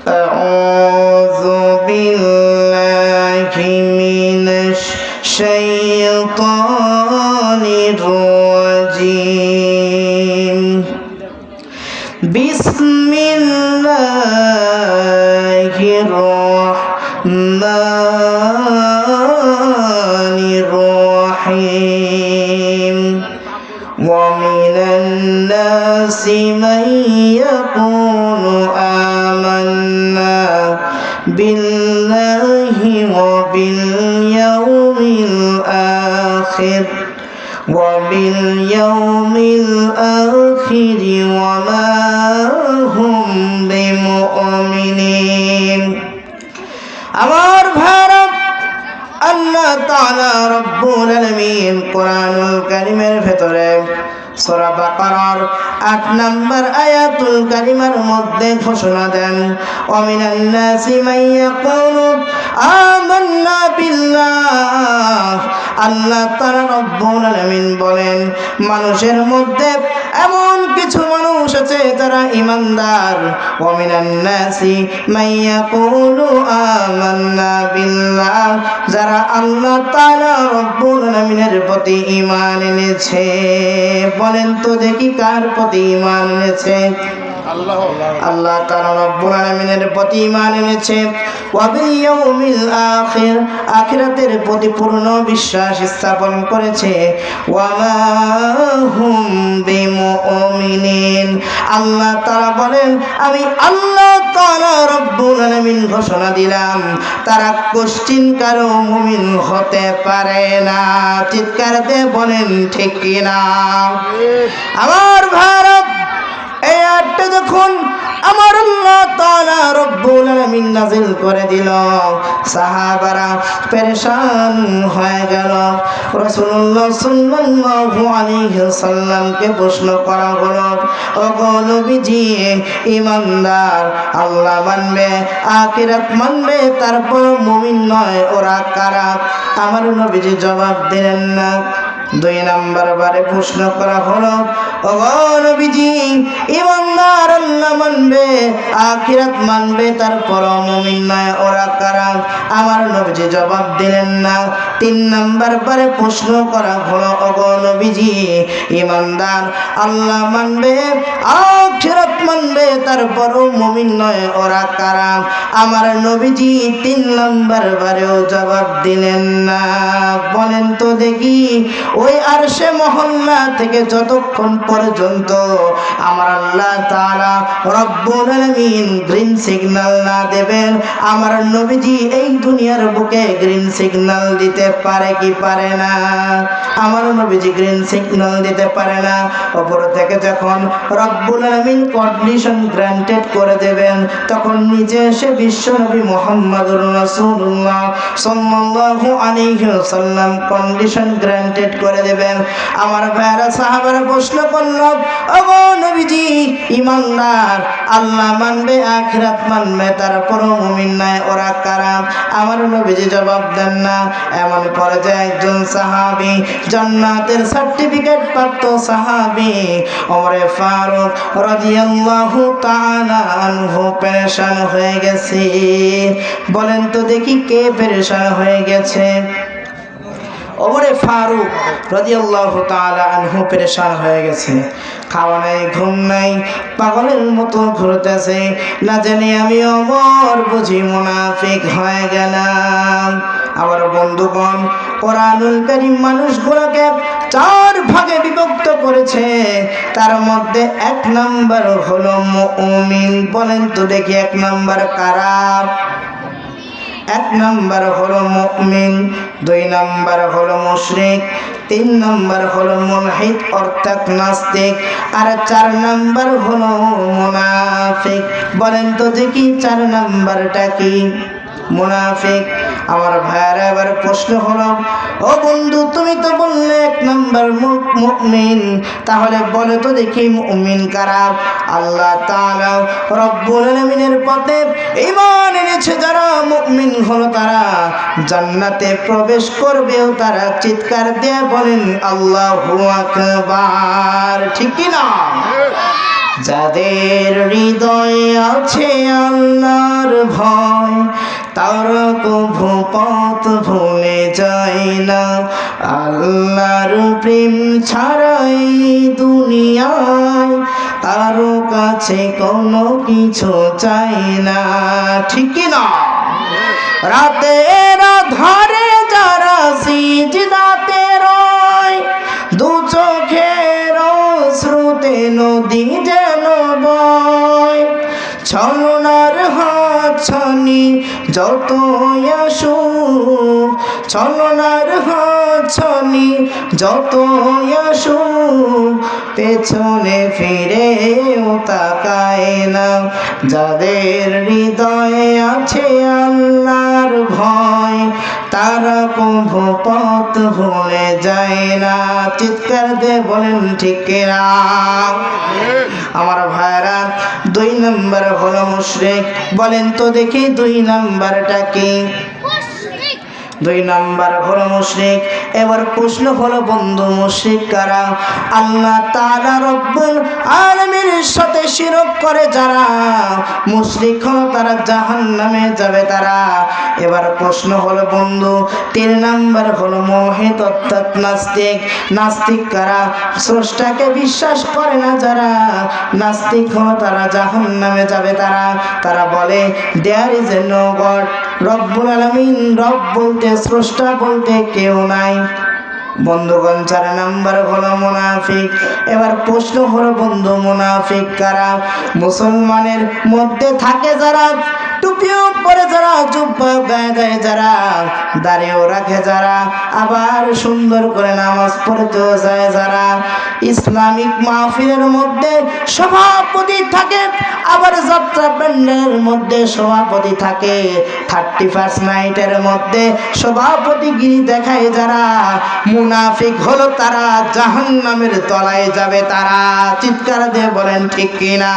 أعوذ بالله من الشيطان الرجيم بسم الله الرحمن الرحيم ومن الناس من يقول آمنا بالله وباليوم الآخر وما هم بمؤمنين আমার ভারত আল্লাহ তাআলা রব্বুল আলামিন কোরআনুল কারীমের ভেতরে সূরা বাকারার ৮ নম্বর আয়াতুল কারিমার মধ্যে ঘোষণা দেন ওয়া মিনান নাসি মান ইয়াকুলু আমান্না বিল্লাহ। আল্লাহ তাআলা রব্বুল আলামিন বলেন মানুষের মধ্যে এমন কিছু মানুষ আছে যারা ঈমানদার। ওয়া মিনান নাসি মান ইয়াকুলু আমান্না বিল্লাহ, যারা আল্লাহ তাআলা রব্বুল আলামিনের প্রতি ঈমান এনেছে। বলেন তো দেখি কার প্রতি ঈমান এনেছে? আল্লাহ তাআলা রব্বুল আলামিনের প্রতি ঈমান এনেছে। ওয়া বিল ইয়াউমিল আখির, আখিরাতের প্রতি পূর্ণ বিশ্বাস স্থাপন করেছে। ওয়া মা হুম বিমুমিনিন, আল্লাহ তাআলা বলেন আমি আল্লাহ তাআলা রব্বুল আলামিন ঘোষণা দিলাম তারা কোশ্চিন কারো মুমিন হতে পারে না। চিৎকার দিয়ে বলেন ঠিক কি না? আমার ভারত এই আয়াতটা যখন আমার আল্লাহ তাআলা রব্বুল আলামিন নাযিল করে দিল, সাহাবারা পেরেশান হয়ে গেল। রাসূলুল্লাহ সাল্লাল্লাহু আলাইহি ওয়াসাল্লামকে প্রশ্ন করা হলো, ওগো নবীজি, ঈমানদার আল্লাহ মানবে আখিরাত মানবে তারপর মুমিন নয় ওরা কারা? আমার নবীজি জবাব দিলেন না। ২ নম্বর বারে প্রশ্ন করা হলো, ওগো নবীজি, ঈমানদার আল্লাহ মানবে আখিরাত মানবে তারপর মুমিন নয় ওরা কারা? আমার নবীজি জবাব দিলেন না। ৩ নম্বর বারে প্রশ্ন করা হলো, ওগো নবীজি, ঈমানদার আল্লাহ মানবে আখিরাত মানবে তারপর মুমিন নয় ওরা কারা? আমার নবীজি ৩ নম্বর বারেও জবাব দিলেন না। বলেন তো দেখি ওই আরশে মহল্লা থেকে যতক্ষণ পর্যন্ত আমার আল্লাহ তাআলা রব্বুল আলামিন গ্রিন সিগন্যাল না দেবেন, আমার নবীজি এই দুনিয়ার বুকে গ্রিন সিগন্যাল দিতে পারে কি পারে না? আমার নবীজি গ্রিন সিগন্যাল দিতে পারে না। উপর থেকে যখন রব্বুল আলামিন কন্ডিশন গ্রান্টেড করে দেবেন, তখন নিচে এসে বিশ্বনবী মুহাম্মদুর রাসূলুল্লাহ সাল্লাল্লাহু আলাইহি ওয়াসাল্লাম কন্ডিশন গ্রান্টেড করে দেবেন। আমার ভাইরা সাহাবারা প্রশ্ন করল, ওগো নবীজি, ঈমানদার আল্লাহ মানবে আখিরাত মানবে তারপর মুমিন নয় ওরা কারা? আমার নবীজি জবাব দেন না। এমন পর্যায়ে একজন সাহাবী, জান্নাতের সার্টিফিকেট প্রাপ্ত সাহাবী ওমরে ফারুক রাদিয়াল্লাহু তাআলা আনহু পেরেশান হয়ে গেছে। বলেন তো দেখি কে পেরেশান হয়ে গেছে? ওমরে ফারুক রাদিয়াল্লাহু তাআলা আনহু পেরেশান হয়ে গেছে। খাওয়া নাই, ঘুম নাই, পাগলের মতো ঘুরতেছে। না জানি আমি ওমর বুঝি মুনাফিক হয়ে গেলাম। আমার বন্ধুগণ, কোরআনুল কারীম মানুষগুলোকে 4 ভাগে বিভক্ত করেছে। তার মধ্যে 1 নাম্বার হলো মুমিন। বলেন তো দেখি 1 নাম্বার কারা? 1 নাম্বার হলো মুমিন, 2 নাম্বার হলো মুশরিক, 3 নাম্বার হলো মুলহিদ অর্থাৎ নাস্তিক, আর 4 নাম্বার হলো মুনাফিক। বলেন তো দেখি 4 নাম্বারটা কি? মুনাফিক। আমার ভাইরা এবার প্রশ্ন হলো, ও বন্ধু, তুমি তো বললে 1 নাম্বার মুমিন, তাহলে বলো তো দেখি মুমিন কারা? আল্লাহ তাআলা রব্বুল আলামিনের পথে ঈমান এনেছে যারা মুমিন হলো তারা জান্নাতে প্রবেশ করবেও তারা। চিৎকার দিয়ে বলেন আল্লাহু আকবার। ঠিক কি না? যাদের হৃদয়ে আছে আল্লাহর পথ ভুলে যায় না। আল্লাহর প্রেম ছাড়াই দুনিয়ায় কারো কাছে কোনো কিছু চাই না। ঠিক কি না? রাতের ধারে যারা সিজদাতে রয়, দু চোখের শ্রুতে নদী যেন বয়। ছলনার হাত ছানি যত আসুক, ছলনার হাত ছানি যত আসুক, পেছনে ফিরেও তাকায় না। যাদের হৃদয়ে আছে আল্লাহর ভয়, তারা কভু পথ ভুলে যায় না। চিৎকার দিয়ে বলেন ঠিক কিনা? আমার ভাইরা, 2 নম্বর হলো মুশরিক। বলেন তো দেখি 2 নম্বরটা কি? 2 নম্বর হলো মুশরিক। এবার প্রশ্ন হলো বন্ধু, মুশরিক কারা? আল্লাহ তাআলা রব্বুল আলামিনের সাথে শিরক করে যারা, মুশরিক হলো তারা, জাহান্নামে যাবে তারা। এবার প্রশ্ন হলো বন্ধু, 3 নম্বর হলো মুলহিদ অর্থাৎ নাস্তিক। নাস্তিক কারা? স্রষ্টাকে বিশ্বাস করে না যারা, নাস্তিক হলো তারা, জাহান্নামে যাবে তারা। তারা বলে দেয়ার ইজ নো গড, রব্বুল আলামিন, রব বলতে, স্রষ্টা বলতে কেউ নাই। বন্ধুগণ, 4 নম্বর হলো মুনাফিক। এবার প্রশ্ন হলো বন্ধু, মুনাফিক কারা? মুসলমানের মধ্যে থাকে যারা, টুপিও পরে যারা, জুব্বা গায়ে দেয় যারা, দাড়িও রাখে যারা, আবার সুন্দর করে নামাজ পড়তেও যায় যারা, ইসলামিক মাহফিলের মধ্যে সভাপতি থাকে, আবার যাত্রা প্যান্ডেলের মধ্যে সভাপতি থাকে, 31st নাইটের মধ্যে সভাপতিগিরি দেখায় যারা, মুনাফিক হলো তারা, জাহান্নামের তলায় যাবে তারা। চিৎকার দিয়ে বলেন ঠিক কিনা?